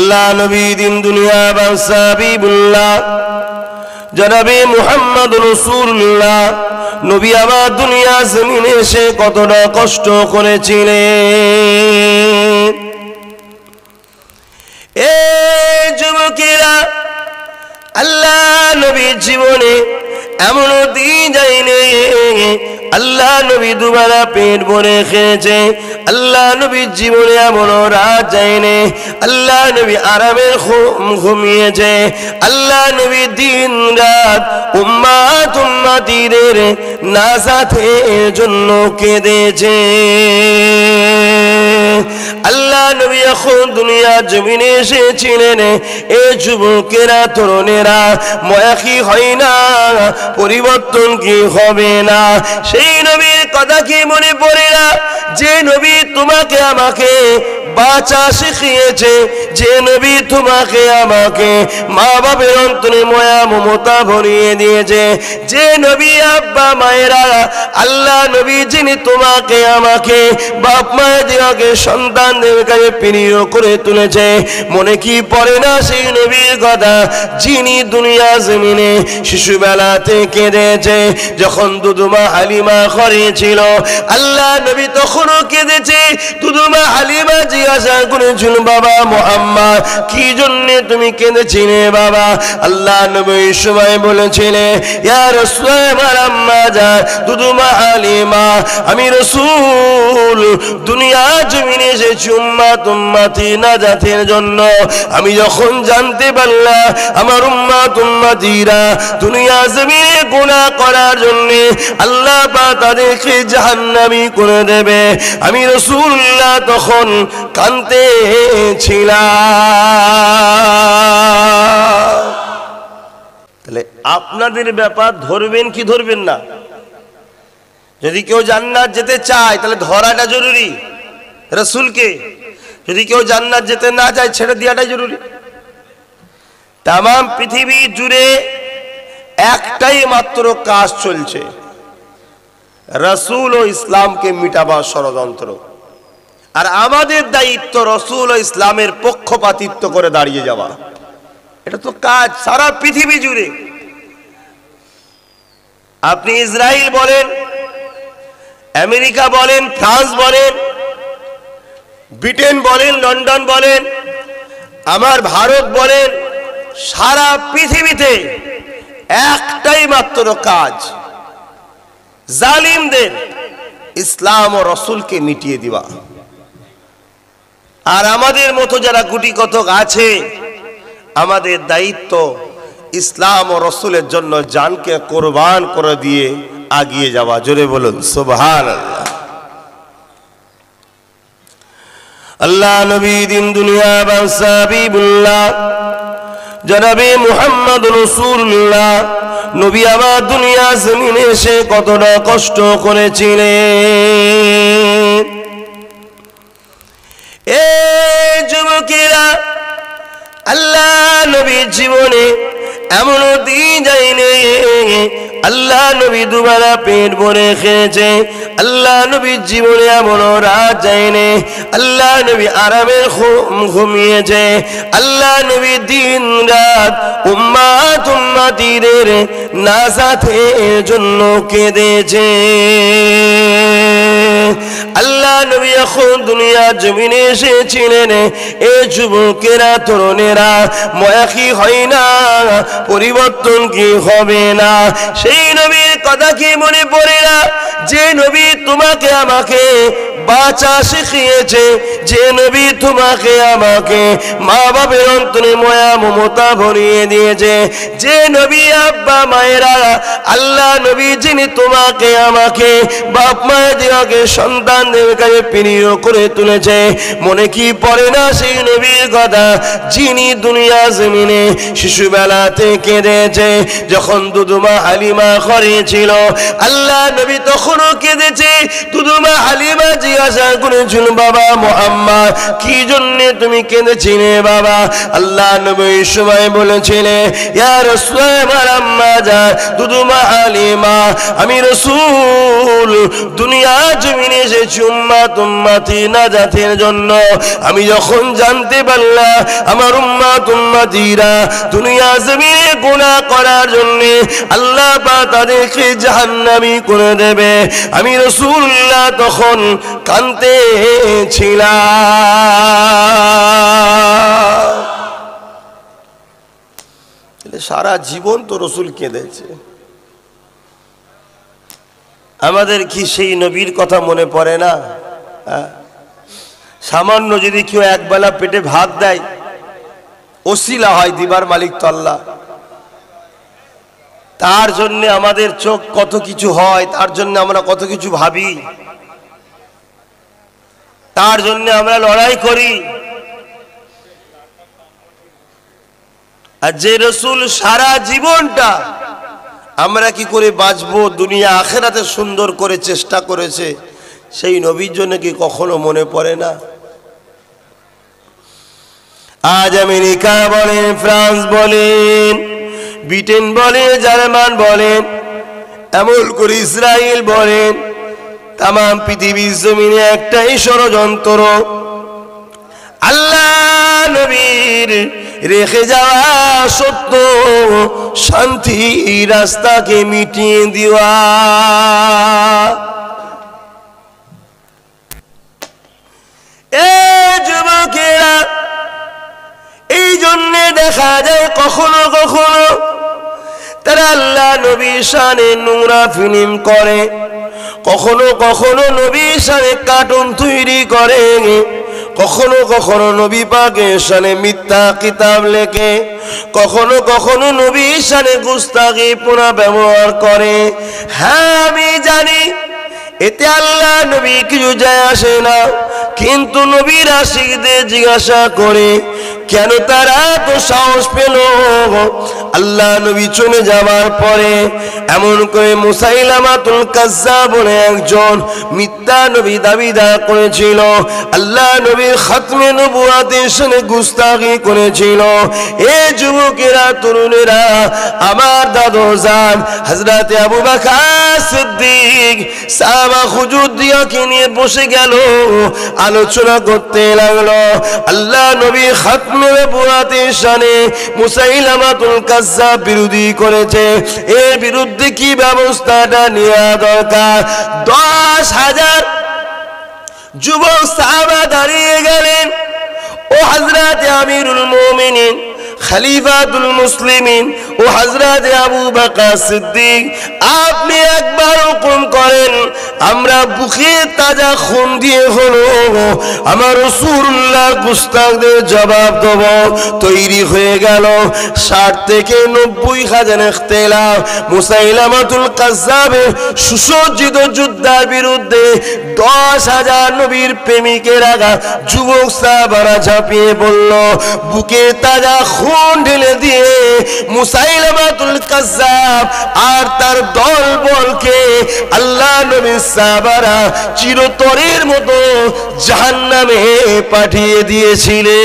আল্লাহ নবী দিন দুনিয়া বাদশা হাবিবুল্লাহ জনাবে মুহাম্মদ রাসূলুল্লাহ নবী আমার দুনিয়া জমিনে এসে কতটা কষ্ট করেছিলেন। এ যুবকেরা, আল্লাহ নবীর জীবনে এমন দিন যায়নি আল্লাহ নবী দুবেলা পেট ভরে খেয়েছে। আল্লাহ নবীর জীবনে এমন রাত যায়নি আল্লাহ নবী আরামে ঘুমিয়েছে। আল্লাহ নবী দিন রাত উম্মাত উম্মতিদের নাজাতের জন্য কেঁদেছে। আল্লাহ নবী এখন দুনিয়া জমিনে এসেছিলেন। এ যুবকেরা, তরুণেরা, ময়া কি হয় না, পরিবর্তন কি হবে না? সেই নবীর কথা কি মনে পড়ে না? যে নবী তোমাকে আমাকে বাঁচা শিখিয়েছে, যে নবী তোমাকে আমাকে মা বাবার অন্তরে ময়া মমতা ভরিয়ে দিয়েছে, যে নবী আব্বা মায়েরা আল্লাহ নবী যিনি তোমাকে আমাকে বাপ মায়েদেরকে সন্তানদের কাছে প্রিয় করে তুলেছে, মনে কি পড়ে না সেই নবীর কথা যিনি দুনিয়া জমিনে শিশুবেলাতে কেঁদেছে? যখন দুধুমা হালিমা ঘরে ছিল আল্লাহ নবী তখনও কেঁদেছে। দুধুমা হালিমা জিজ্ঞাসা করেছিল, বাবা মুহাম্মদ কি জন্য তুমি কেঁদেছিলে বাবা? আল্লাহ নবী সময় বলেছিলেন, ইয়া রাসূল আমার আম্মা জান দুধুমা হালিমা, আমি রাসূল দুনিয়া জমিনে এসেছি উম্মাত উম্মতি নাজাতের জন্য। আমি যখন জানতে পারলাম আমার উম্মাত উম্মতিরা দুনিয়া জমিনে গুনাহ করার জন্য আল্লাহ পাক তাদেরকে জাহান্নামী করে দেবে, আমি রাসূলুল্লাহ তখন কাঁদতে ছিলাম। তাহলে আপনাদের ব্যাপার ধরবেন কি ধরবেন না? যদি কেউ জান্নাত যেতে চায় তাহলে ধরাটা জরুরি রাসূলকে, যদি কেউ জান্নাত যেতে না চায় ছেড়ে দেওয়াটাই জরুরি। তাম পৃথিবী জুড়ে একটাই মাত্র কাজ চলছে, রাসূল ও ইসলামকে মিটাবার ষড়যন্ত্র। আর আমাদের দায়িত্ব রাসূল ও ইসলামের পক্ষপাতিত্ব করে দাঁড়িয়ে যাওয়া। এটা তো কাজ সারা পৃথিবী জুড়ে। আপনি ইসরায়েল বলেন, আমেরিকা বলেন, ফ্রান্স বলেন, ব্রিটেন বলেন, লন্ডন বলেন, আমার ভারত বলেন, সারা পৃথিবীতে একটাই মাত্র কাজ, জালিমদের ইসলাম ও রাসূলকে মিটিয়ে দিবা। আর আমাদের মতো যারা গুটি কতক আছে, আমাদের দায়িত্ব ইসলাম ও রাসূলের জন্য জানকে কোরবান করে দিয়ে আগিয়ে যাওয়া। জোরে বলুন সুবহানাল্লাহ। আল্লাহ নবী দিন দুনিয়া বাদশা হাবিবুল্লাহ জনাবে মুহাম্মদ রাসূলুল্লাহ নবী আমার দুনিয়া জমিনে এসে কতটা কষ্ট করেছিলেন। এ যুবকেরা, আল্লাহ নবীর জীবনে এমন দিন যায়নি আল্লাহ নবী দুবেলা পেট ভরে খেয়েছে। আল্লাহ নবীর জীবনে এমন রাত যায়নি আল্লাহ নবী আরামে ঘুমিয়েছে। আল্লাহ নবী দিন রাত উম্মাত উম্মতিদের নাজাতের জন্য কেঁদেছে। আল্লাহ নবী এখন দুনিয়া জমিনে এসেছিলেন। এ যুবকেরা, তরুণেরা, ময়া কি হয় না, পরিবর্তন কি হবে না? সেই নবীর কথা কি মনে পড়ে না? যে নবী তোমাকে আমাকে বাঁচা শিখিয়েছে, যে নবী তোমাকে আমাকে মা বাবার অন্তরে ময়া মমতা ভরিয়ে দিয়েছে, যে নবী আব্বা মায়েরা আল্লাহ নবী যিনি তোমাকে আমাকে বাপ মায়েদেরকে সন্তানদের কাছে প্রিয় করে তুলেছে, মনে কি পড়ে না সেই নবীর কথা যিনি দুনিয়া জমিনে শিশুবেলাতে কেঁদেছে? যখন দুধুমা হালিমা ঘরে ছিল আল্লাহ নবী তখনও কেঁদেছে। দুধুমা হালিমা জিজ্ঞাসা করেছিল, বাবা মুহাম্মদ কি জন্য তুমি কেঁদেছিলে বাবা? আল্লাহ নবী সময় বলেছিলেন, ইয়া রাসূল আমার আম্মা জান দুদুমা হালিমা, আমি রাসূল দুনিয়া জমিনে এসেছি উম্মতি নাজাতের জন্য। আমি যখন জানতে পারলাম আমার উম্মতিরা দুনিয়া জমিনে গুনাহ করার জন্য আল্লাহ পাক তাদেরকে জাহান্নামী করে দেবে, আমি রাসূলুল্লাহ তখন কাঁদতেছিলাম। সারা জীবন তো রাসূল কেঁদেছে। আমাদের কি সেই নবীর কথা মনে পড়ে না? সামান্য যদি কেউ একবেলা পেটে ভাত দেয়, ওসিলা হয়, দিবার মালিক তো আল্লাহ। তার জন্য আমাদের চোখ কত কিছু হয়, তার জন্য আমরা কত কিছু ভাবি, তার জন্য আমরা লড়াই করি। আর যে রাসূল সারা জীবনটা আমরা কি করে বাঁচবো, দুনিয়া আখিরাতে সুন্দর করে চেষ্টা করেছে, সেই নবীর জন্য কি কখনো মনে পড়ে না? আজ আমেরিকা বলেন, ফ্রান্স বলেন, ব্রিটেন বলেন, জার্মান বলেন, এমন করে ইসরায়েল বলেন, তাম পৃথিবীর জমিনে একটাই ষড়যন্ত্র, আল্লাহ নবীর রেখে যাওয়া সত্য শান্তি রাস্তাকে মিটিয়ে দেওয়া। যুবকেরা, এই জন্যে দেখা যায় কখনো কখনো তারা আল্লাহ নবীর শানে নোংরা ফিল্ম করে, কখনো কখনো নবীর শানে কার্টুন তৈরি করে, কখনো কখনো নবী পাকের শানে মিথ্যা কিতাব লেখে, কখনো কখনো নবীর শানে গুস্তাখি পুনা ব্যবহার করে। হ্যাঁ আমি জানি এতে আল্লাহ নবী কিছু যায় আসে না, কিন্তু নবীর আশিকদের জিজ্ঞাসা করে কেন তারা তো সাহস পেল আল্লাহ নবী চলে যাওয়ার পরে? এমন করে মুসাইলামাতুল কাজ্জাব বলে একজন মিথ্যা নবী দাবিদার করেছিল, আল্লাহ নবীর খাতমে নবুয়াতের সাথে গুস্তাখি করেছিল। এ যুবকেরা, তরুণেরা, আমার দাদু জান হযরত আবু বকর সিদ্দিক সাহাবা হুজুরদিয়াকে নিয়ে বসে গেল, আলোচনা করতে লাগলো। আল্লাহ নবী খাতমে নবুয়াতের শানে মুসাইলামাতুল কাজ্জাব বিরোধী করেছে, এর বিরুদ্ধে কি ব্যবস্থাটা নেওয়া দরকার। 10,000 যুবক সাহাবা দাঁড়িয়ে গেলেন। ও হযরত আমিরুল মুমিনিন খলিফাতুল মুসলিমিন ও হযরত আবু বকর সিদ্দিক, আপনি একবার হুকুম করেন, আমরা বুকে তাজা খুন দিয়ে হলো আমার রাসূলুল্লাহ গুস্তাখদের জবাব দেব। তৈরি হয়ে গেল 60 থেকে 90,000 ইখতিলাফ মুসাইলামাতুল কাজ্জাবের সুসজ্জিত যুদ্ধের বিরুদ্ধে 10,000 নবীর প্রেমিকের আগা যুবক সাহাবারা ঝাঁপিয়ে পড়ল। বুকে তাজা খুন ঢেলে দিয়ে মুসাইলামাতুল কাজ্জাব আর তার দলবলকে আল্লাহ নবীর সাহাবারা চিরতরের মতো জাহান্নামে পাঠিয়ে দিয়েছিলেন।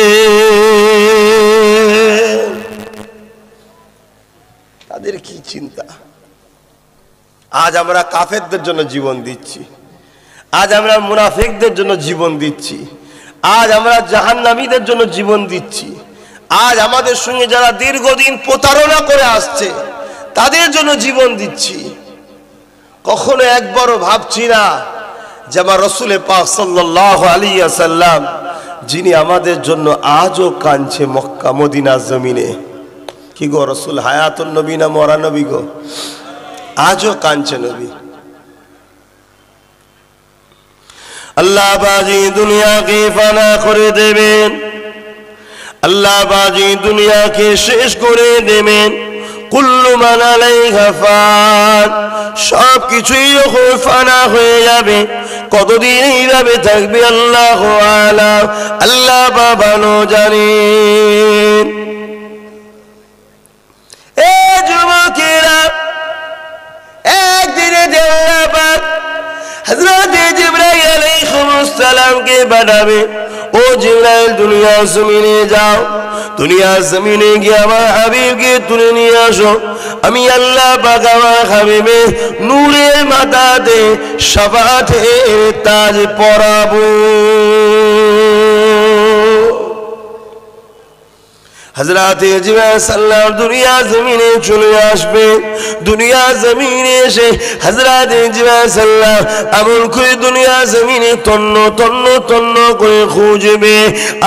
তাদের কি চিন্তা! আজ আমরা কাফেরদের জন্য জীবন দিচ্ছি, আজ আমরা মুনাফিকদের জন্য জীবন দিচ্ছি, আজ আমরা জাহান্নামীদের জন্য জীবন দিচ্ছি, আজ আমাদের সঙ্গে যারা দীর্ঘদিন প্রতারণা করে আসছে তাদের জন্য জীবন দিচ্ছি। কখনো একবারও ভাবছি না যে আমার রাসূল পাক সাল্লাল্লাহু আলাইহি ওয়াসাল্লাম, যিনি আমাদের জন্য আজও কাঁদছে মক্কা মদিনার জমিনে। কি গো রাসূল হায়াতুন নবী না মরা নবী গো? আজও কাঁদছে নবী। আল্লাহ বাজি দুনিয়াকে ফানা করে দেবেন, আল্লাহ বাজি দুনিয়াকে শেষ করে দেবেন। কুল্লু মান আলাইহা ফান, সব কিছুই যখন ফানা হয়ে যাবে, কতদিন এইভাবে থাকবে আল্লাহু আলাম, আল্লাহ ভালো জানেন। এ যুবকেরা, একদিনে আল্লাহ পাক হযরত জিবরাইল আলাইহিস সাল্লামকে পাঠাবে, ও জিবরাইল দুনিয়া জমিনে যাও, দুনিয়া জমিনে গিয়ে আমার হাবিবকে তুলে নিয়ে আসো। আমি আল্লাহ পাক আমার হাবিবের নূরের মাথাতে শাফাআতের তাজ পরাবো। হযরত জিবরাইল সাল্লাম দুনিয়া জমিনে চলে আসবে। দুনিয়া জমিনে এসে হযরত জিবরাইল সাল্লাম এমন করে দুনিয়া জমিনে তন্ন তন্ন তন্ন করে খুঁজবে,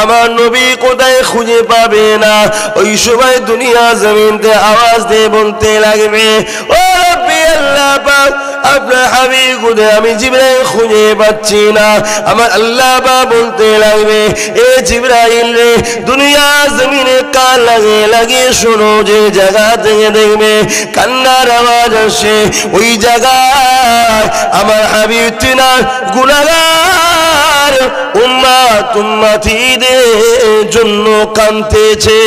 আমার নবী কোথায় খুঁজে পাবে না। ওই সময় দুনিয়া জমিনতে আওয়াজ দিয়ে বলতে লাগবে, ও রব্বি আল্লাহ পাক, আপনার হাবিব কোথায়? আমি জিবরাইল খুঁজে পাচ্ছি না। আমার আল্লাহ পাক বলতে লাগবে, এ জিবরাইল রে, দুনিয়া জমিনে কান লাগিয়ে লাগিয়ে শোনো, যে জায়গা থেকে দেখবে কান্নার আওয়াজ আসে, ওই জায়গায় আমার হাবিব তিনার গুনাহগার উম্মত উম্মতীদের জন্য কাঁদতেছে।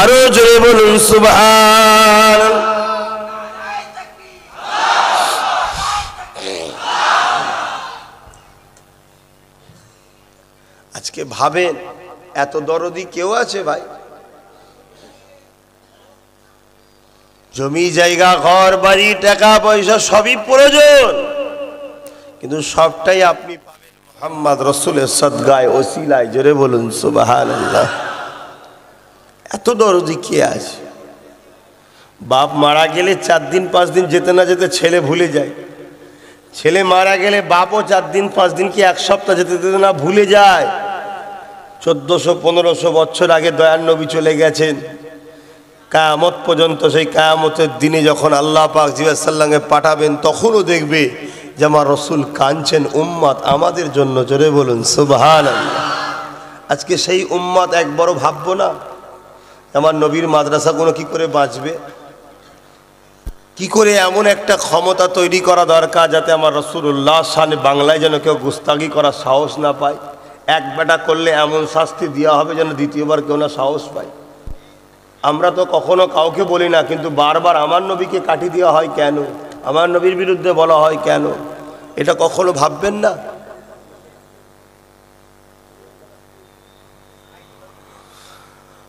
আরো জোরে বলুন সুবহানাল্লাহ। আজকে ভাবেন এত দরদি কেউ আছে ভাই? জমি জায়গা ঘর বাড়ি টাকা পয়সা সবই প্রয়োজন, কিন্তু সবটাই আপনি পাবেন মুহাম্মদ রাসূলের সদকায় ওসিলায়। জোরে বলুন সুবহানাল্লাহ। এত দরদি কে আছে? বাপ মারা গেলে 4 দিন 5 দিন যেতে না যেতে ছেলে ভুলে যায়, ছেলে মারা গেলে বাপও 4 দিন 5 দিন কি 1 সপ্তাহ যেতে যেতে না ভুলে যায়। 1400-1500 বছর আগে দয়ার নবী চলে গেছেন। কিয়ামত পর্যন্ত, সেই কিয়ামতের দিনে যখন আল্লাহ পাক জিবরাইল সাল্লামকে পাঠাবেন, তখনও দেখবে যে আমার রসুল কাঁদছেন উম্মত আমাদের জন্য। জোরে বলুন সুবহানাল্লাহ। আজকে সেই উম্মত একবারও ভাববো না আমার নবীর মাদ্রাসাগুলো কি করে বাঁচবে, কি করে এমন একটা ক্ষমতা তৈরি করা দরকার যাতে আমার রাসূলুল্লাহ শানে বাংলায় যেন কেউ গুস্তাগি করার সাহস না পায়। এক বেটা করলে এমন শাস্তি দেওয়া হবে যেন দ্বিতীয়বার কেউ না সাহস পায়। আমরা তো কখনো কাউকে বলি না, কিন্তু বারবার আমার নবীকে কাটি দেওয়া হয় কেন, আমার নবীর বিরুদ্ধে বলা হয় কেন? এটা কখনো ভাববেন না?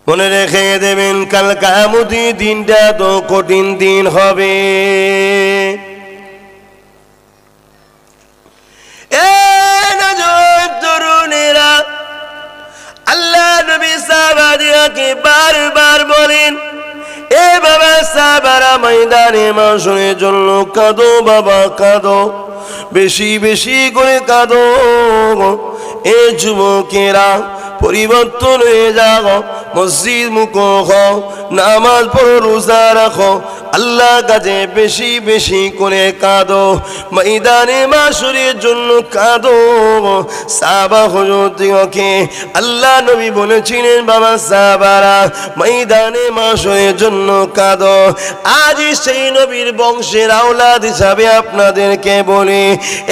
মনে রেখে দেবেন, কাল কিয়ামতের দিনটা তো কঠিন দিন হবে। আল্লাহ নবী সাহাবাদেরকে বারবার বলেন, এ বাবা সাহাবারা ময়দানে মাশরের জন্য কাঁদো বাবা কাঁদো, বেশি বেশি করে কাঁদো। এ যুবকেরা পরিবর্তন হয়ে যাও, মসজিদ মুখো হও, নামাজ পড়ো, রোজা রাখো, আল্লাহ কাছে বেশি বেশি করে কাঁদো, ময়দানে মাশরের জন্য কাঁদো। সাহাবা হুজুরকে আল্লাহ নবী বলেছিলেন, বাবা সাহাবারা ময়দানে মাশরের জন্য কাঁদো। আজ সেই নবীর বংশের আওলাদ হিসাবে আপনাদেরকে বলি,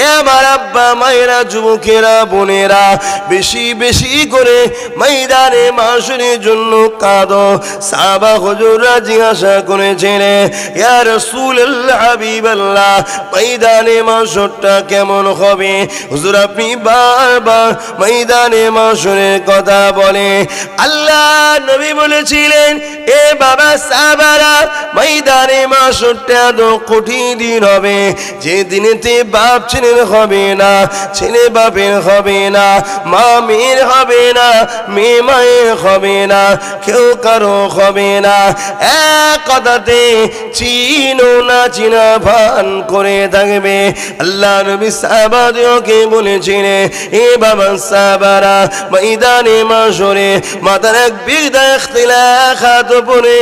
এ আমার আব্বা মায়েরা, যুবকেরা, বোনেরা, বেশি বেশি করে ময়দানে মাশরের জন্য কাঁদো। সাহাবা হুজুররা জিজ্ঞাসা করেছিলেন, ইয়া রাসূলুল্লাহ, হাবিবাল্লাহ, ময়দানে মাশরটা কেমন হবে? হুজুর আপনি বারবার ময়দানে মাশরের কথা বলে। আল্লাহ নবী বলেছিলেন, এ বাবা সাহাবারা, ময়দানে মাশরটা তো কঠিন দিন হবে, যে দিনেতে বাপ ছেলের হবে না, ছেলে বাপের হবে না, মা মেয়ের হবে না, মেয়ে মায়ের হবে না, কেউ কারো হবে না। এক কথাতে চিনো না চিনা ভান করে থাকবে। আল্লাহ নবী সাহাবাদেরকে বলেছিলেন, এ বাবা সাহাবারা, ময়দানে মাশরে মাথার এক বিদা ইখতিলাফাত পড়ে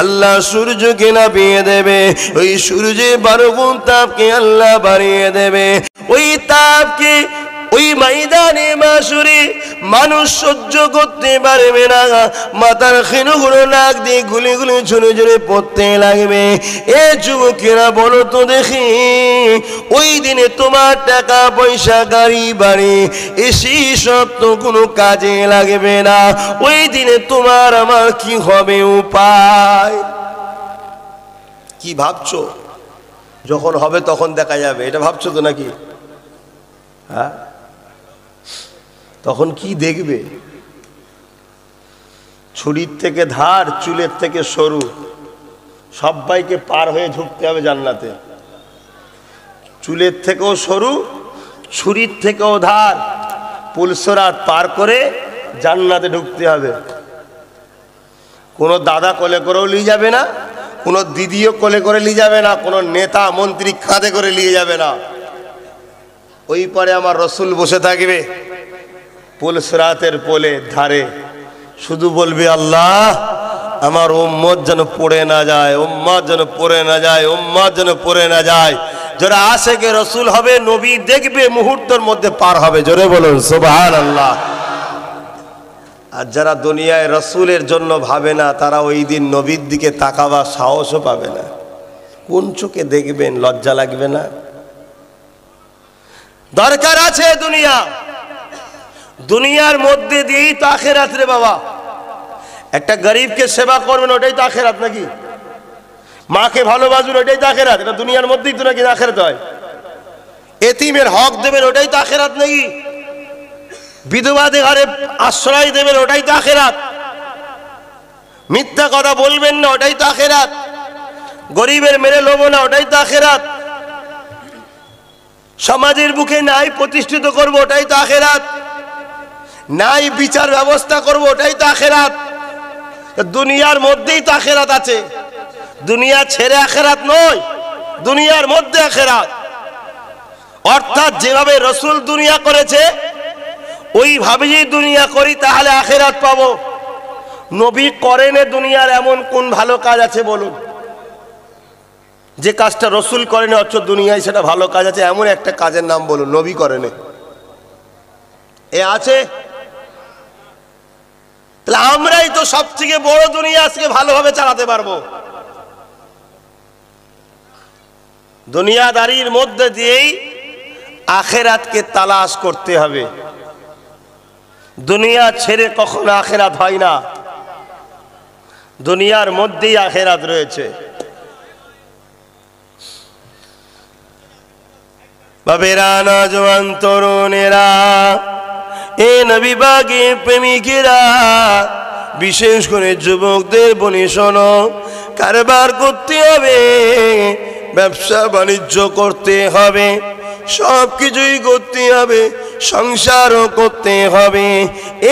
আল্লাহ সূর্যকে নামিয়ে দেবে। ওই সূর্যে 12 গুণ তাপকে আল্লাহ বাড়িয়ে দেবে। ওই তাপকে ওই ময়দানে মাশরে মানুষ সহ্য করতে পারবে না, মাথার খেনুগুলো নাক দিয়ে গুলি গুলি ঝরে ঝরে পড়তে লাগবে। এ যুবকেরা বলো তো দেখি, ওই দিনে তোমার টাকা পয়সা গাড়ি বাড়ি এসি সব তো কোনো কাজে লাগবে না। ওই দিনে তোমার আমার কি হবে উপায়? কি ভাবছো? যখন হবে তখন দেখা যাবে, এটা ভাবছো তো নাকি? হ্যাঁ, তখন কি দেখবে? ছুরির থেকে ধার, চুলের থেকে সরু, সবাইকে পার হয়ে ঢুকতে হবে জান্নাতে। চুলের থেকেও সরু, ছুরির থেকেও ধার, পুলসরাত পার করে জান্নাতে ঢুকতে হবে। কোনো দাদা কোলে করেও নিয়ে যাবে না, কোনো দিদিও কোলে করে নিয়ে যাবে না, কোনো নেতা মন্ত্রী কাঁধে করে নিয়ে যাবে না। ওই পারে আমার রসুল বসে থাকবে পুলসরাতের পোলে ধারে, শুধু বলবে আল্লাহ আমার উম্মত যেন পড়ে না যায়, উম্মত যেন পড়ে না যায়, উম্মত যেন পড়ে না যায়। যারা আশেকে রসুল হবে, নবী দেখবে, মুহূর্তের মধ্যে পার হবে। জোরে বলুন সুবহানাল্লাহ। আর যারা দুনিয়ায় রসুলের জন্য ভাবে না, তারা ওই দিন নবীর দিকে তাকাবার সাহসও পাবে না। কোন চোখে দেখবেন? লজ্জা লাগবে না? দরকার আছে দুনিয়া, দুনিয়ার মধ্যে দিয়েই তো আখেরাত রে বাবা। একটা গরিবকে সেবা করবেন, ওটাই তো আখেরাত নাকি? মাকে ভালোবাসবেন, ওটাই তো আখেরাত? এটা দুনিয়ার মধ্যেই তো নাকি আখেরাত হয়? এতিমের হক দেবেন, ওটাই তো আখেরাত নাকি? বিধবাদের ঘরে আশ্রয় দেবেন, ওটাই তো আখেরাত? মিথ্যা কথা বলবেন না, ওটাই তো আখেরাত? গরিবের মেরে লোভ না, ওটাই তো আখেরাত? সমাজের বুকে নাই প্রতিষ্ঠিত করব, ওটাই তো আখেরাত? নাই বিচার ব্যবস্থা করব, ওটাই তো আখেরাত? দুনিয়ার মধ্যেই তো আখেরাত আছে। দুনিয়া ছেড়ে আখেরাত নয়, দুনিয়ার মধ্যে আখেরাত। অর্থাৎ যেভাবে রসুল দুনিয়া করেছে ওইভাবে যদি দুনিয়া করি তাহলে আখেরাত পাবো। নবী করেনে দুনিয়ার এমন কোন ভালো কাজ আছে বলুন? যে কাজটা রসুল করেনি অথচ দুনিয়ায় সেটা ভালো কাজ আছে, এমন একটা কাজের নাম বলুন নবী করেনি। এ আছে? তাহলে আমরাই তো সব থেকে বড় দুনিয়া আজকে ভালোভাবে চালাতে পারবো। দুনিয়াদারির মধ্যে দিয়েই আখেরাতকে তালাশ করতে হবে। দুনিয়া ছেড়ে কখনো আখেরাত হয় না, দুনিয়ার মধ্যেই আখেরাত রয়েছে। বাবেরা, নওজোয়ান তরুণেরা, এ নবী বাগে প্রেমিকেরা, বিশেষ করে যুবকদের বলি শোনো, কারবার করতে হবে, ব্যবসা বাণিজ্য করতে হবে, সব কিছুই করতে হবে, সংসারও করতে হবে।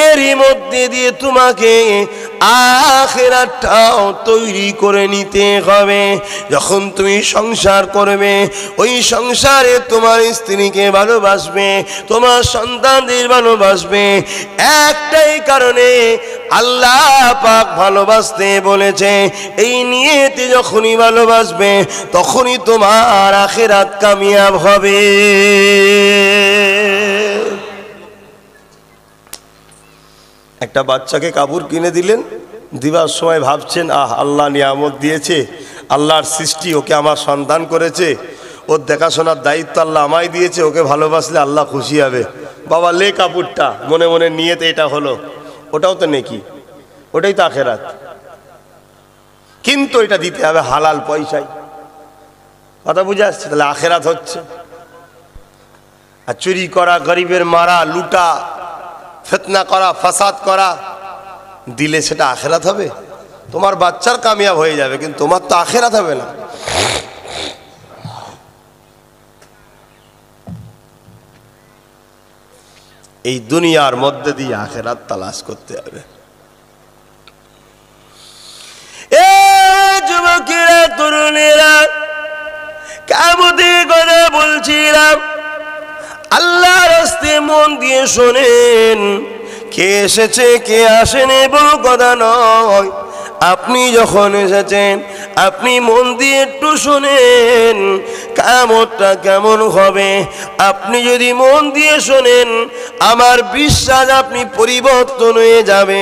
এরই মধ্যে দিয়ে তোমাকে আখিরাতটাও তৈরি করে নিতে হবে। যখন তুমি সংসার করবে, ওই সংসারে তোমার স্ত্রীকে ভালোবাসবে, তোমার সন্তানদের ভালোবাসবে। একটাই কারণে আল্লাহ পাক ভালোবাসতে বলেছে। এই নিয়তে যখনই ভালোবাসবে তখনই তোমার আখিরাত কামিয়াব হবে। একটা বাচ্চাকে কাপড় কিনে দিলেন, দিবার সময় ভাবছেন আল্লাহ নিয়ামত দিয়েছে, আল্লাহর সৃষ্টি, ওকে আমার সন্তান করেছে, ওর দেখাশোনার দায়িত্ব আল্লাহ আমায় দিয়েছে, ওকে ভালোবাসলে আল্লাহ খুশি হবে। বাবা লে কাপড়টা, মনে মনে নিয়তে এটা হলো, ওটাও তো নেকি, ওটাই তো আখেরাত। কিন্তু এটা দিতে হবে হালাল পয়সায়। কথা বুঝে আসছে? তাহলে আখেরাত হচ্ছে। আর চুরি করা, গরিবের মারা, লুটা, ফিতনা করা, ফাসাদ করা দিলে সেটা আখেরাত হবে? তোমার বাচ্চার কামিয়াব হয়ে যাবে, কিন্তু তোমার তো আখেরাত হবে না। এই দুনিয়ার মধ্যে দিয়ে আখেরাত তালাশ করতে হবে। এ যুবকেরা, তরুণেরা, কিয়ামতের কথা বলছিলাম, আল্লাহর রাস্তে মন দিয়ে শোনেন। কে এসেছে কে আসেনি বড় কথা নয়, আপনি যখন এসেছেন আপনি মন দিয়ে একটু শোনেন কিয়ামতটা কেমন হবে। আপনি যদি মন দিয়ে শোনেন, আমার বিশ্বাস আপনি পরিবর্তন হয়ে যাবে।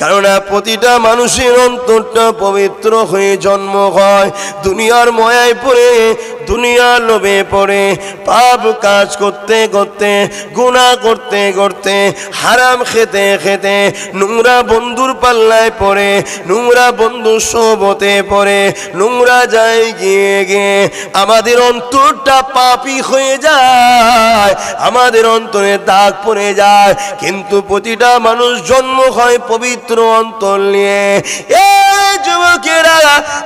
কেননা প্রতিটা মানুষের অন্তরটা পবিত্র হয়ে জন্ম হয়। দুনিয়ার ময়ায় পড়ে দুনিয়া লোভে পড়ে পাপ কাজ করতে করতে গুনাহ করতে করতে হারাম খেতে খেতে নোংরা বন্ধুর পাল্লায় পড়ে নোংরা বন্ধুর সোবতে পড়ে নোংরা যায় গিয়ে গিয়ে আমাদের অন্তরটা পাপী হয়ে যায়, আমাদের অন্তরে দাগ পড়ে যায়। কিন্তু প্রতিটা মানুষ জন্ম হয় পবিত্র অন্তর নিয়ে। এই যুবকেরা,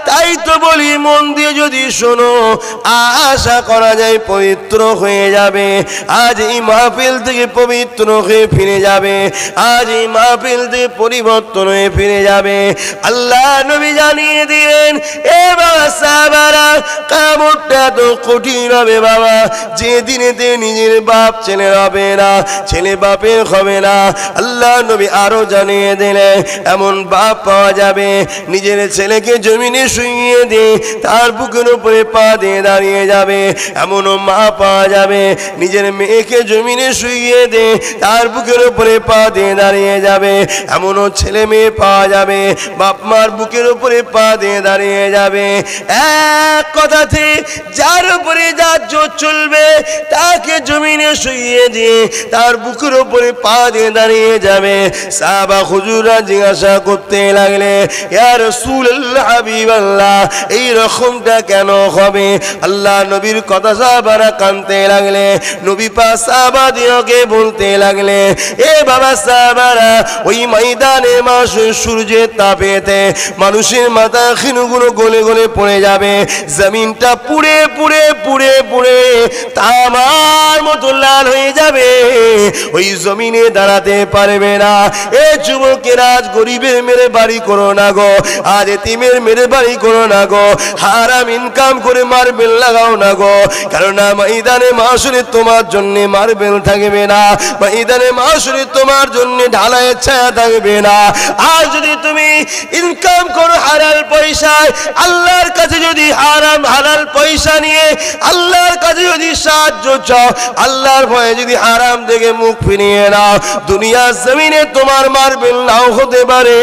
তাই তো বলি মন দিয়ে যদি শোনো, আশা করা যায় পবিত্র হয়ে যাবে। আজ এই মাহফিল থেকে পবিত্র হয়ে ফিরে যাবে, আজ এই মাহফিল থেকে পরিবর্তন হয়ে ফিরে যাবে। আল্লাহ নবী জানিয়ে দিলেন, এ বাবা সাহাবারা, কিয়ামতটা তো কঠিন হবে বাবা, যে দিনেতে নিজের বাপ ছেলে হবে না, ছেলে বাপের হবে না। আল্লাহ নবী আরো জানিয়ে দিলেন, এমন বাপ পাওয়া যাবে নিজের ছেলেকে জমিনে শুইয়ে দিয়ে তার বুকের উপরে পা দিয়ে দাঁড়িয়ে যাবে। এমনও মা পাওয়া যাবে নিজের মেয়েকে জমিনে শুইয়ে দিয়ে তার বুকের উপরে পা দিয়ে দাঁড়িয়ে যাবে। এমনও ছেলে মেয়ে পাওয়া যাবে বাপ মার বুকের উপরে পা দিয়ে দাঁড়িয়ে যাবে। এক কথাতে যার উপরে যার জোর চলবে তাকে জমিনে শুইয়ে দিয়ে তার বুকের উপরে পা দিয়ে দাঁড়িয়ে যাবে। সাহাবা হুজুররা জিজ্ঞাসা করতে লাগলে, ইয়া রাসূলুল্লাহ, হাবিবাল্লাহ, এই রকমটা কেন হবে? আল্লাহ নবীর কথা সাহাবারা কানতে লাগলে। নবী পাক সাহাবাদিওকে বলতে লাগলে, এ বাবা সাহাবারা, ওই ময়দানে মাসের সূর্যের তাপেতে মানুষের মাথা খিনুগুলো গলে গলে পড়ে যাবে, জমিনটা পুড়ে পুড়ে পুড়ে পুড়ে তামার মতো লাল হয়ে যাবে, ওই জমিনে দাঁড়াতে পারবে না। এ যুবকেরা, আজ গরিবের মেরে বাড়ি করো না গো, আজ এতিমের মেরে বাড়ি করো না গো, হারাম ইনকাম করে মার্বেল লাগাও না গো, কারণ ময়দানে মাশরে তোমার জন্য মার্বেল থাকবে না, ময়দানে মাশরে তোমার জন্য ঢালাইয়ের ছায়া থাকবে না। আর যদি তুমি ইনকাম করো হালাল পয়সায়, আল্লাহর কাছে যদি হারাম হালাল পয়সা নিয়ে আল্লাহর কাছে যদি সাহায্য চাও, আল্লাহর ভয়ে যদি হারাম থেকে মুখ ফিরিয়ে নাও, দুনিয়ার জমিনে তোমার মার্বেল নাও হতে পারে,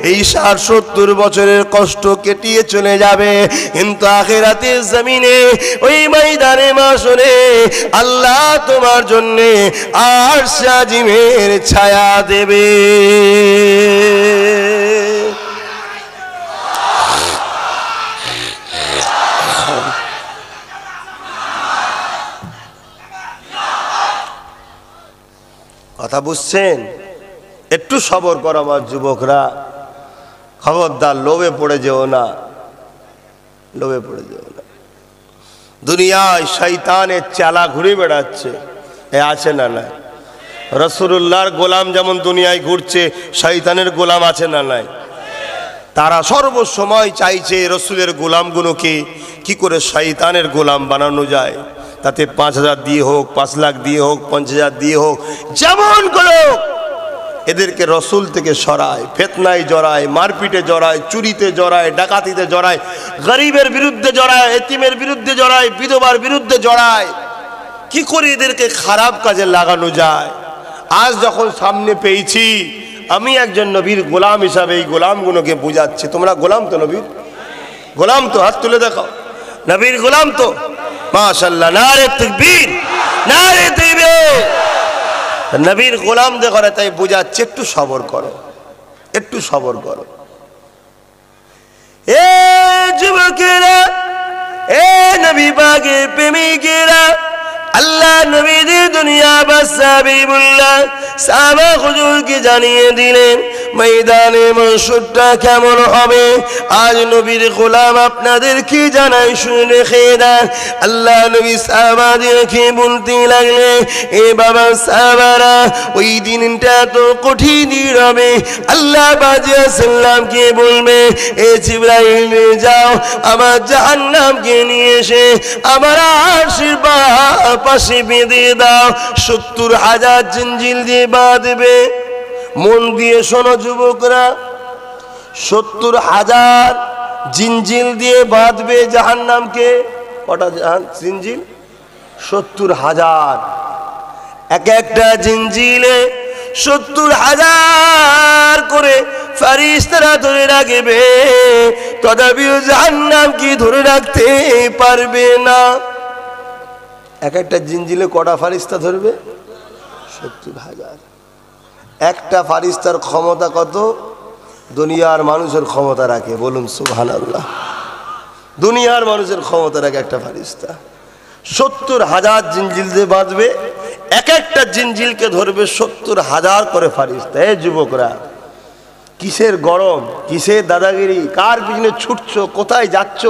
এই 60-70 বছরের কষ্ট কেটিয়ে চলে যাবে, কিন্তু আখিরাতের জমিনে ওই ময়দানে মাশরে আল্লাহ তোমার জন্য আরশ আজিমের ছায়া দেবে। কথা বুঝছেন? একটু সবর করো আমার যুবকরা, খবরদার লোভে পড়ে যেও না, লোভে পড়ে যেও না। দুনিয়ায় শয়তানের চালা ঘুরে বেড়াচ্ছে, এ আছে না নাই? রাসূলুল্লাহর গোলাম যেমন দুনিয়ায় ঘুরছে, শয়তানের গোলাম আছে না নাই? তারা সর্বসময় চাইছে রসুলের গোলামগুলোকে কি করে শয়তানের গোলাম বানানো যায়, তাতে 5,000 দিয়ে হোক, 5 লাখ দিয়ে হোক, 50,000 দিয়ে হোক, যেমন করে এদেরকে রসুল থেকে সরায়, ফিতনায় জড়ায়, মারপিটে জড়ায়, চুরিতে জড়ায়, ডাকাতিতে জড়ায়, গরিবের বিরুদ্ধে জড়ায়, এতিমের বিরুদ্ধে জড়ায়, বিধবার বিরুদ্ধে জড়ায়। কি করে এদেরকে খারাপ কাজে লাগানো যায়? আজ যখন সামনে পেয়েছি, আমি একজন নবীর গোলাম হিসাবে এই গোলামগুলোকে বুঝাচ্ছি। তোমরা গোলাম তো? নবীর গোলাম তো? হাত তুলে দেখাও। নবীর গোলাম তো? মাশাআল্লাহ, নারে তাকবীর, নারে তাকবীর। নবীর গোলাম দেখো, তাই বুঝাচ্ছে, একটু সবর করো, একটু সবর করো। এ যুবকেরা, এ নবী পাকের প্রেমিকেরা, আল্লাহ নবীদের দুনিয়া বাদশা হাবিবুল্লাহ সাহাবা হুজুরকে জানিয়ে দিলেন ময়দানে মাশরটা কেমন হবে। আজ নবীর গোলাম আপনাদেরকে জানাই, শুনে রেখে দেন। আল্লাহ নবী সাহাবাদেরকে বলতে লাগলেন, এ বাবা সাহাবারা, ওই দিনটা তো কঠিন হবে। আল্লাহ বাজিয়া সাল্লামকে বলবে, এ জিবরাইল যাও আমার জাহান্নামকে নিয়ে এসে আমার আরশের পাশে বেঁধে দাও, 70,000 জিঞ্জিল দিয়ে বাঁধবে। মন দিয়ে শোনো যুবকরা, 70,000 জিঞ্জিল দিয়ে বাঁধবে জাহান্নামকে। কটা জিঞ্জিল? 70,000। এক একটা জিঞ্জিলে 70,000 করে ফারিস্তারা ধরে রাখবে, তথাপিও জাহান্নাম কি ধরে রাখতে পারবে না। এক একটা জিঞ্জিলে কটা ফারিস্তা ধরবে? 70,000। একটা ফারিস্তার ক্ষমতা কত? দুনিয়ার মানুষের ক্ষমতা রাখে, বলুন সুবহানাল্লাহ। দুনিয়ার মানুষের ক্ষমতা রাখে একটা ফারিস্তা। 70,000 জিঞ্জিল দিয়ে বাঁধবে, এক একটা জিঞ্জিলকে ধরবে 70,000 করে ফারিস্তা। এই যুবকরা, কিসের গরম, কিসের দাদাগিরি, কার পিছনে ছুটছো, কোথায় যাচ্ছ,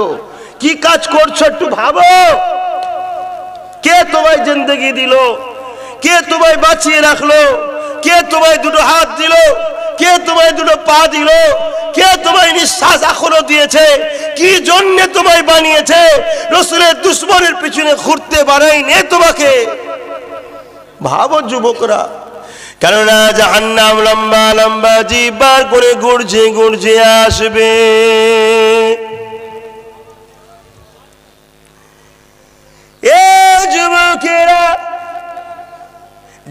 কি কাজ করছো একটু ভাবো। কে তোমায় জিন্দেগি দিল? কে তোমায় বাঁচিয়ে রাখলো? কে তোমায় দুটো হাত দিল? কে তোমায় দুটো পা দিল? কে তোমায় নিঃশ্বাস এখনো দিয়েছে? কি জন্য তোমায় বানিয়েছে? রাসূলের দুশমনের পিছনে ঘুরতে বানায়নি তোমাকে। ভাবো যুবকরা, কেননা জাহান্নাম লম্বা লম্বা জিভ বার করে গর্জে গর্জে আসবে। এ যুবকেরা,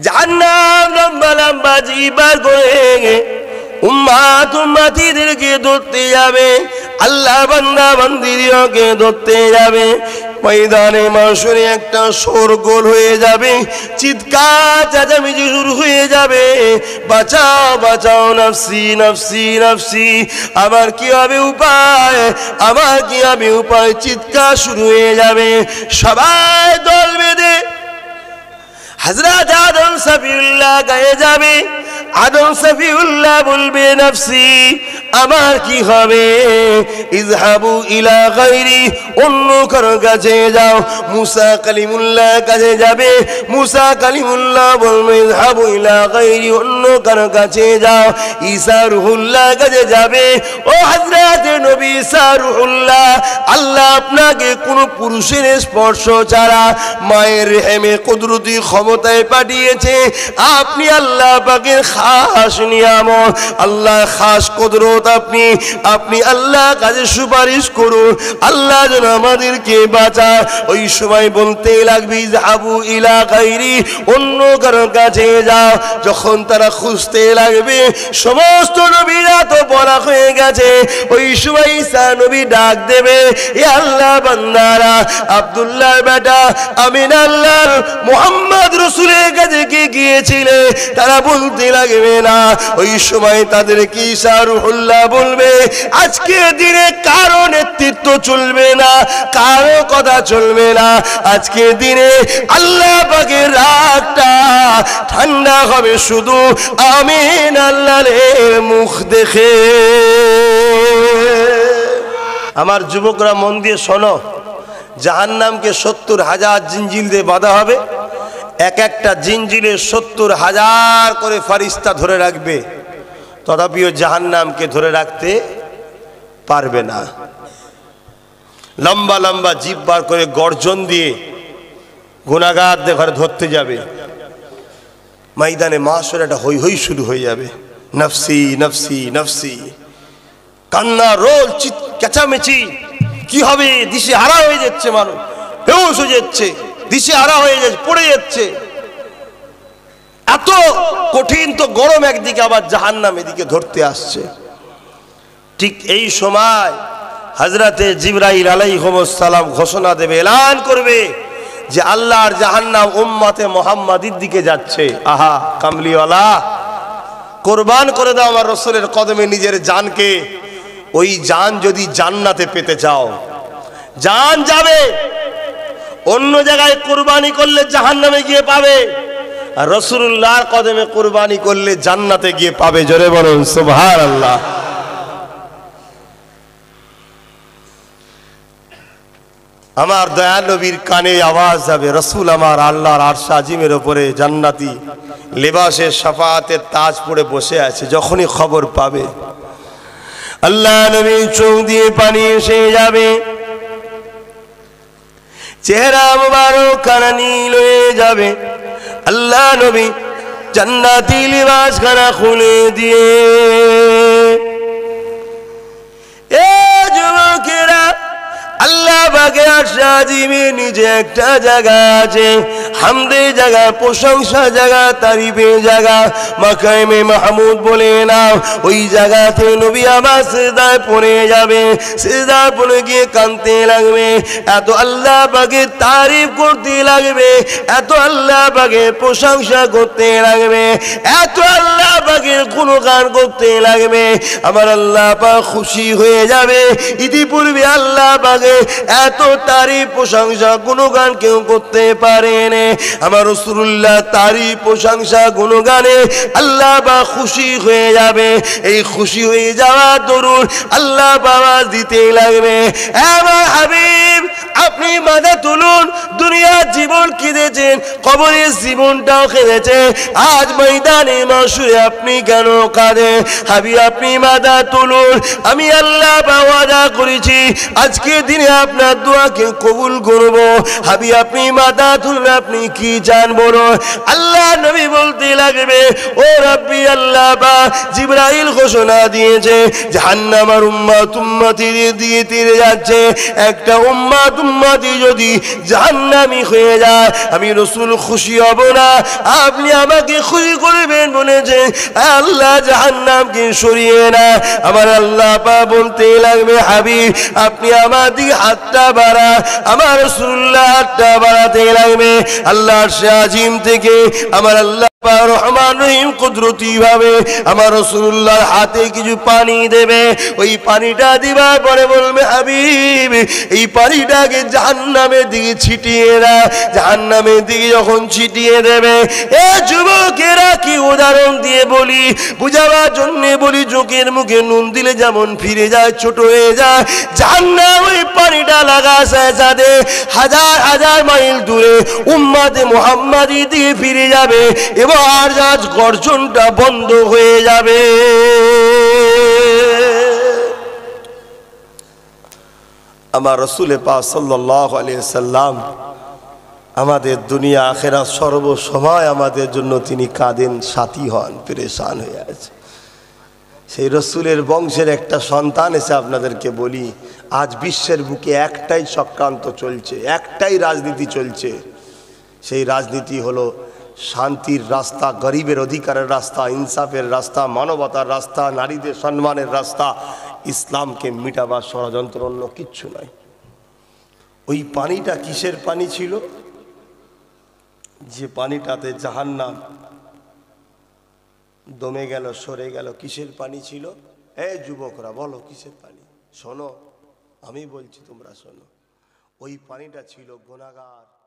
জাহান্নাম লম্বা লম্বা জিভ বার করে উম্মাত উম্মাতিদেরকে ধরতে যাবে, আল্লাহ বান্দা বান্দিদেরকে ধরতে যাবে। ময়দানে মাশরে একটা শোরগোল হয়ে যাবে, চিৎকার চেঁচামেচি শুরু হয়ে যাবে, বাঁচাও বাঁচাও, নফসি নফসি নফসি, আমার কি হবে উপায়, আমার কি হবে উপায়, চিৎকার শুরু হয়ে যাবে। সবাই দল বেঁধে হযরত আদম সফিউল্লাহ গায়ে যাবে। আদম সফিউল্লাহ বলবে, নফসি, আমার কি হবে, ইযহাবু ইলা গায়রি, অন্য কারো কাছে যাও। মুসা কালিমুল্লাহ কাছে যাবে, মুসা কালিমুল্লাহ বলবে, ইযহাবু ইলা গায়রি, অন্য কারো কাছে যাও। ঈসা রূহুল্লাহ কাছে যাবে, ও হযরত নবী ঈসা রূহুল্লাহ, আল্লাহ আপনাকে কোন পুরুষের স্পর্শ ছাড়া মায়ের রেহেমে কুদরতি ক্ষমতায় পাঠিয়েছে। আপনি আল্লাহ পাকের খাস নিয়ামত, আল্লাহ খাস কুদরত, আপনি আল্লাহ কাছে সুপারিশ করুন, আল্লাহ যেন আমাদেরকে বাঁচায়। ওই সময় বলতে লাগবে, ইযহাবু ইলা গায়রি, অন্য কারো কাছে যাও। যখন তারা খুঁজতে লাগবে, সমস্ত নবীরা তো বলা হয়ে গেছে, ওই সময় ঈসা নবী ডাক দেবে, এ আল্লাহ বান্দারা, আব্দুল্লাহর বেটা আমিনাল্লাহর মুহাম্মদ রাসূলের কাছে কে গিয়েছিলে? তারা বলতে লাগবে না। ওই সময় তাদেরকে ঈসা রূহুল্লাহ বলবে, আজকে দিনে কারো নেতৃত্ব চলবে না, কারো কথা চলবে না। আজকে দিনে আল্লাহ পাকের রাগটা ঠান্ডা হবে শুধু আমিন আল্লাহর মুখ দেখে। আমার যুবকরা মন দিয়ে শোনো, জাহান্নামকে 70,000 জিঞ্জিল দিয়ে বাঁধা হবে। এক একটা জিঞ্জিলে 70,000 করে ফারিস্তা ধরে রাখবে, তথাপিও জাহান্নামকে ধরে রাখতে পারবে না। লম্বা লম্বা জিভ বার করে গর্জন দিয়ে গুনাহগারদের ঘরে ধরতে যাবে। ময়দানে মাশরে একটা হই হই শুরু হয়ে যাবে, নফসি নফসি নফসি, কান্না রোল, চেঁচামেচি। কি হবে? দিশে হারা হয়ে যাচ্ছে মানুষ, বেহুশ হয়ে যাচ্ছে, দিশে হারা হয়ে যাচ্ছে, পড়ে যাচ্ছে। এত কঠিন তো গরম, একদিকে আবার জাহান্নাম এদিকে ধরতে আসছে। ঠিক এই সময় হযরতে জিবরাইল আলাইহিস সালাম ঘোষণা দেবে, এলান করবে যে আল্লাহর জাহান্নাম উম্মতে মুহাম্মাদির দিকে যাচ্ছে। আহা কামলিওয়ালা, কুরবান করে দাও আমার রাসূলের কদমে নিজের জানকে। ওই জান যদি জান্নাতে পেতে চাও, জান যাবে অন্য জায়গায়, কুরবানি করলে জাহান্নামে গিয়ে পাবে, আর রাসূলুল্লাহর কদমে কুরবানি করলে জান্নাতে গিয়ে পাবে। জোরে বলুন সুবহানাল্লাহ। আমার দয়াল নবীর কানে আওয়াজ যাবে, রাসূল আমার আল্লাহর আরশ আজিমের উপরে জান্নাতি লেবাসে শাফাআতের তাজ পরে বসে আছে। যখনই খবর পাবে, আল্লাহ নবীর চোখ দিয়ে পানি এসে যাবে, চেহারা মুবারক খানা নীল হয়ে যাবে। আল্লাহ নবী জান্নাতি লিবাস খানা খুলে দিয়ে, এ যুবকেরা, আল্লাহ পাকের আরশ আজিমে নিচে একটা জায়গা আছে, হামদের জায়গা, প্রশংসা জায়গা, তারিফের জায়গা, মাকামে মাহমুদ বলে নাও। ওই জায়গাতে নবী আমার সিজদায় পড়ে যাবে, সিজদায় পড়ে গিয়ে কাঁদতে লাগবে, এত আল্লাহ পাকের তারিফ করতে লাগবে, এত আল্লাহ পাকের প্রশংসা করতে লাগবে, এত আল্লাহ পাকের গুণগান করতে লাগবে। আমার আল্লাহ পাক খুশি হয়ে যাবে। ইতিপূর্বে আল্লাহ পাকের এত তারিফ প্রশংসা গুণগান কেউ করতে পারেনি। আমার রাসূলুল্লাহ তারিফ প্রশংসা গুণগানে আল্লাহ পাক খুশি হয়ে যাবে। এই খুশি হয়ে যাওয়া দরুন আল্লাহ বাবা দিতে লাগবে। আমার হাবিব আপনি মাথা তুলুন, দুনিয়ার জীবন কেঁদেছেন, কবরের জীবনটাও কেঁদেছে, আজ ময়দানে মাশরে আপনি কেন কাঁদেন? হাবিব আপনি মাথা তুলুন, আমি আল্লাহ ওয়াদা করেছি আজকে দিনে আপনার দোয়াকে কবুল করব। হাবিব আপনি মাথা তুলুন, আপনি কি চান বলুন। আল্লাহ নবী বলতে লাগবে, ও রাব্বি আল্লাহ বা জিবরাইল ঘোষণা দিয়েছে জাহান্নামের উম্মত উম্মতি দিয়ে তীরে যাচ্ছে, একটা উম্মত উম্মতি যদি জাহান্নামী হয়ে যায় আমি রাসূল খুশি হব না, আপনি আমাকে খুশি করবেন বলেছে। আল্লাহ জাহান্নামকে সরিয়ে না। আমার আল্লাহ পাক বলতে লাগবে, হাবিব আপনি আমার দিকে হাতটা বাড়া। আমার রাসূলুল্লাহ হাতটা বাড়াতে লাগবে, আল্লাহর আজিম থেকে আমার আল্লাহ রহমান রহিম কুদরতি ভাবে আমার রাসূলুল্লাহর হাতে কিছু পানি দেবে। ওই পানিটা দিবার পরে বলবে, হাবিব এই পানিটাকে জাহান্নামের দিকে ছিটিয়ে দাও। জাহান্নামের দিকে যখন ছিটিয়ে দেবে, এ যুবকেরা কি উদাহরণ দিয়ে বলি, বুঝাবার জন্য বলি, চোখের মুখে নুন দিলে যেমন ফিরে যায়, ছোট হয়ে যায়, জাহান্নাম ওই পানিটা লাগাছে সাথে হাজার হাজার মাইল দূরে উম্মতে মুহাম্মাদি দিয়ে ফিরে যাবে এবং আর আজ গর্জনটা বন্ধ হয়ে যাবে। আমার রাসূল পাক সাল্লাল্লাহু আলাইহি সাল্লাম আমাদের দুনিয়া আখিরাত সর্বসময় আমাদের জন্য তিনি কাঁদেন, সাথী হন, পেরেশান হয়ে আছে। সেই রাসূলের বংশের একটা সন্তান এসে আপনাদেরকে বলি, আজ বিশ্বের বুকে একটাই চক্রান্ত চলছে, একটাই রাজনীতি চলছে। সেই রাজনীতি হলো শান্তির রাস্তা, গরিবের অধিকারের রাস্তা, ইনসাফের রাস্তা, মানবতার রাস্তা, নারীদের সম্মানের রাস্তা, ইসলামকে মিটাবার ষড়যন্ত্র, অন্য কিচ্ছু নয়। ওই পানিটা কিসের পানি ছিল? যে পানিটাতে জাহান্নাম দমে গেল, সরে গেল, কিসের পানি ছিল? এই যুবকরা বলো কিসের পানি? শোনো, আমি বলছি তোমরা শোনো। ওই পানিটা ছিল গুনাহগার